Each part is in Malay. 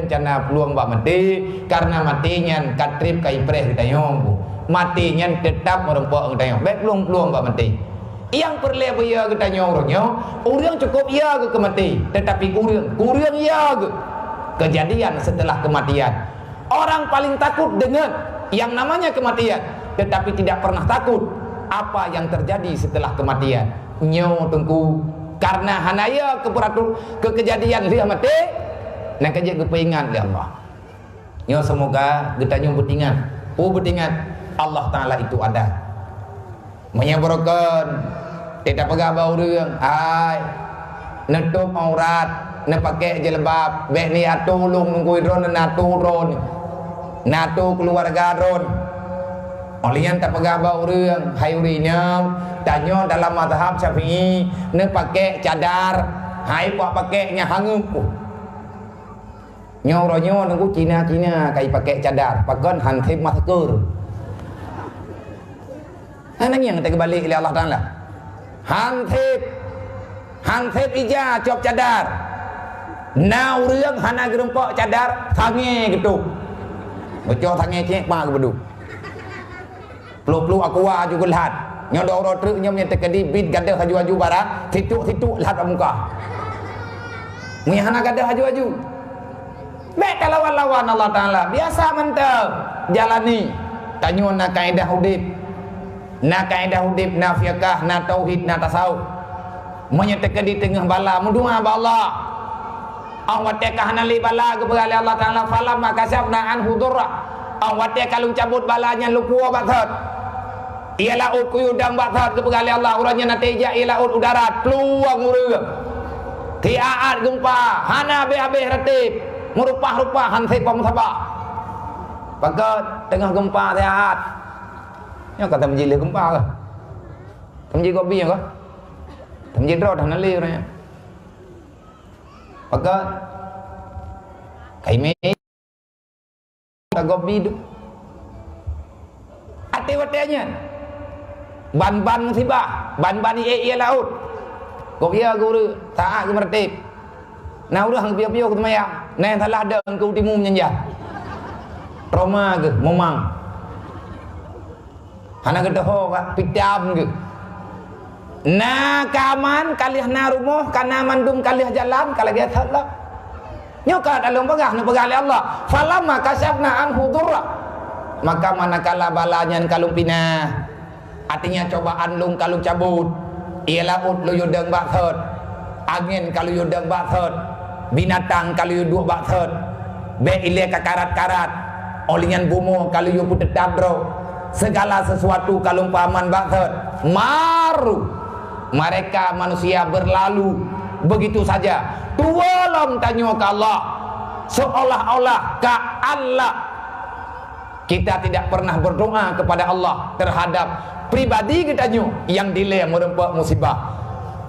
rencana peluang bak mati karena matinya katrip kai preh kita nyong matinya tetap merempok kita nyong baik peluang bak mati yang perlu ya kita nyong orang cukup ya ke mati tetapi kurang ya ke kejadian setelah kematian. Orang paling takut dengan yang namanya kematian tetapi tidak pernah takut apa yang terjadi setelah kematian. Nyo tengku karena hanaya ke kejadian dia mati nak kerja kepingan dia Allah. Nyo semoga kita nyo betingan Allah Taala itu ada. Menyebrokan tidak pegang bau orang ai nutup aurat nak pakai jilbab bek ni atulung nunggu drone natu keluarga drone olian tak pegang bau orang hayurinya tanyo dalam mazhab Syafi'i nak pakai cadar hai buat pakainya hangup nyo nunggu Cina kai pakai cadar pakai hantip masker anak yang kita kembali oleh Allah Taala hantip ija cop cadar nau riang hana gerempok cadar tangi gitu bocor tangi cek pa bedu peluk aku juga lihat nyodo truk nyom yang terkedi bid gadah haju barang tituk lihat muka mu hana gadah haju baik lawan Allah Taala biasa mantap jalani tanyo na kaidah hudib na fiqh na tauhid na tasawuf menyatakan di tengah bala mudua ba Allah awataka hanali bala kepada Allah Taala falam makasabna anhu durra awataka kalau cabut balanya lupu batat ialah ukuyudang batat kepada Allah uranya natija ialah udara peluang urang tiaat gempa hana be ratib merupah hansai pamsabah pakat tengah gempa tiaat nya kata menjilih gempa ke menjilih kopi ke menjilih roh dah nali orangnya pakat kaime tak kopi tu ati-watinya ban musibah ban ia laut kopi guru taat ke mertib nah udah hang pio-pio ke temayang nah salah ada engkau timu menyanjah Roma ke momang hana gedoh ka pitam ke na kaman kalih na rumah kana mandum kalih jalan kala dia thala nyoka dalam pegah nu pegah Allah falamma kasabna anhu durra maka manakala balanya kalung pinah artinya cobaan lung kalung cabut ialah ut lu yudang bathot angin kalau yudang bathot binatang kalau yuduk bathot be ile kakarat-karat olingan bumo kalau yu putet dabro segala sesuatu kalau paman bathot maru mereka manusia berlalu begitu saja tualam tanyo ke Allah seolah-olah ka Allah kita tidak pernah berdoa kepada Allah terhadap pribadi kita yang dilem merempak musibah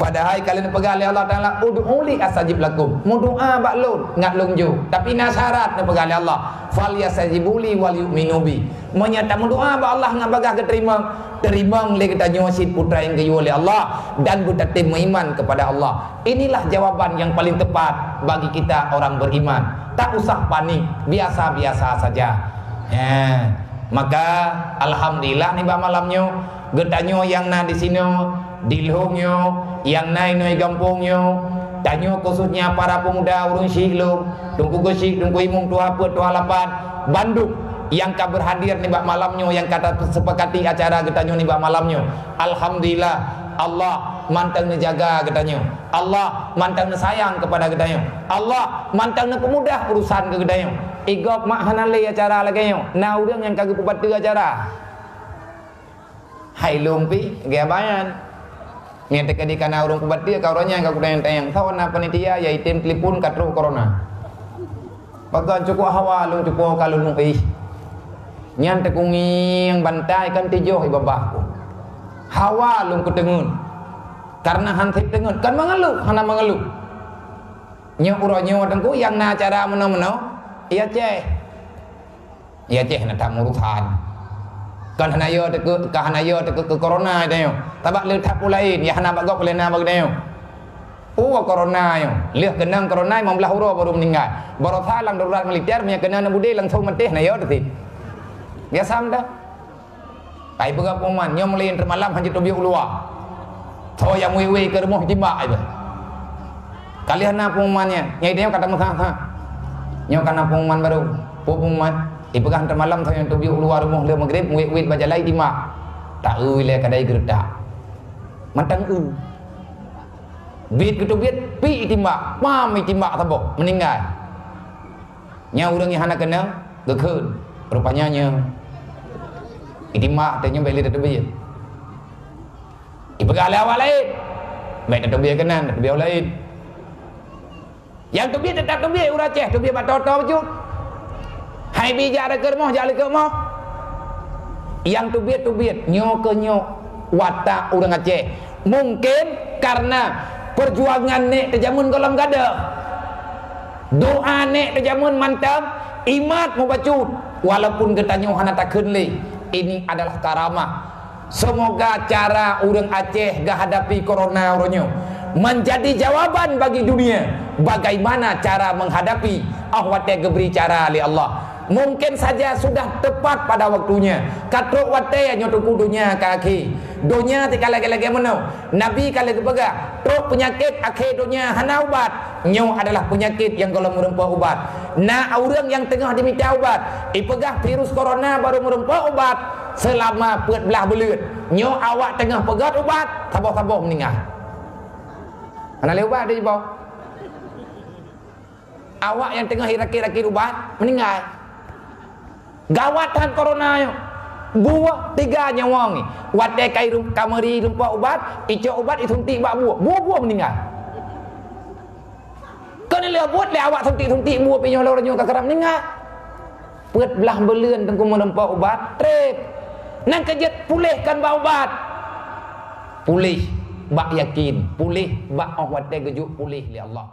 padahal kalian pegali Allah Taala ud'uli astajib lakum mudoa baklun ngat lungju tapi nasyarat ne pegali Allah fal yastajibuli wal yu'minu bi menyata mudoa ba Allah ngabagah terima le kita nyosit putra yang gayu oleh Allah dan bertetap beriman kepada Allah. Inilah jawaban yang paling tepat bagi kita orang beriman. Tak usah panik, biasa-biasa saja. Maka alhamdulillah nih ba malamnya getanyo yang na di sini dilhongyo yang naik noi gampungnya tanyo khususnya para pemuda urung syilum tungku gosik tungku imung tua apa tua lapan Bandung yang ka berhadir nih bak malamnya yang kata sepakati acara getanyo nih bak malamnya alhamdulillah Allah mantang jaga getanyo Allah mantang sayang kepada getanyo Allah mantang pemudah urusan ke getanyo igop mak hanale acara lagi yo nah urang yang kagak pebatu acara hai lumpi gabayan nyata kadi kana urang kubat dia kauronya ka kudang tayang sawan na panitia ya item telepon katru corona pagan cukup hawa lu cukup kalau nu nyanta kunging bantai kan tijoh ibabahku hawa lu kutengun karena hansip tengun kan mengeluh hana mengeluh nya uronyo tengku yang na acara meno-meno iya ceh na tak urusan kan hanayo ke corona itu tabak le tak pulain ya hana bagok le na bagdayo corona yo. Lihat kenang corona 15 orang baru meninggal. Baru thalang darurat militer punya kena na bude langsung menteh na yo tadi. Ya sam dah. Pai pegap poman nyo melain termalam hanjit tobi ulua. Tho yang wewe ke rumah timbak ai. Kalian na pomannya, nyai dia kata masa. Nyo kana poman baru. Poman ipegang termalam tho yang tobi ulua rumah le maghrib wewe bajalai timbak. Tak ui le kadai gerdak. Matang Bit ketubit pi timbak, mami timbak tabok meninggal. Nya urang yang hana kena gekeun. Rupanya nya timbak tanya balik tetubit. Ipegal awal lain. Baik tetubit kanan, tetubit lain. Yang tubit tetap tubit urang Aceh, tubit batoto wujud. Hai bija ada ke rumah, jali ke rumah. Yang tubit nyo ke nyo watak urang Aceh. Mungkin karena perjuangan nek terjamun kolam gada, doa nek terjamun mantap, imat mau bacut, walaupun ketanya hana takun li, ini adalah karamah. Semoga cara urang Aceh hadapi corona uronyo menjadi jawaban bagi dunia. Bagaimana cara menghadapi ahwate geberi cara li Allah. Mungkin saja sudah tepat pada waktunya. Katruk wate nyotuku dunia kaki. Dunia tika lagi-lagi menau. Nabi kali kepega. Truk penyakit akhir dunia hana ubat. Nyo adalah penyakit yang kalau merempah ubat. Nah orang yang tengah diminta ubat. Ipegah virus corona baru merempah ubat. Selama peut belah belut. Nyo awak tengah pegat ubat. Taboh-taboh meninggal. Mana le ubat dia jebau? Awak yang tengah hirakir-rakir ubat meninggal. Gawatan corona yo. Buah 3 nyawa ni. Wate kai kamari rumpah ubat, icok ubat isuntik bak buah. Buah meninggal. Kau ni buat le awak suntik buah pinyo lorong nyo karam meninggal. Peut belah beleun tengku merempah ubat, trip. Nang kejet pulihkan bak ubat. Pulih bak yakin, pulih bak wate gejuk pulih li Allah.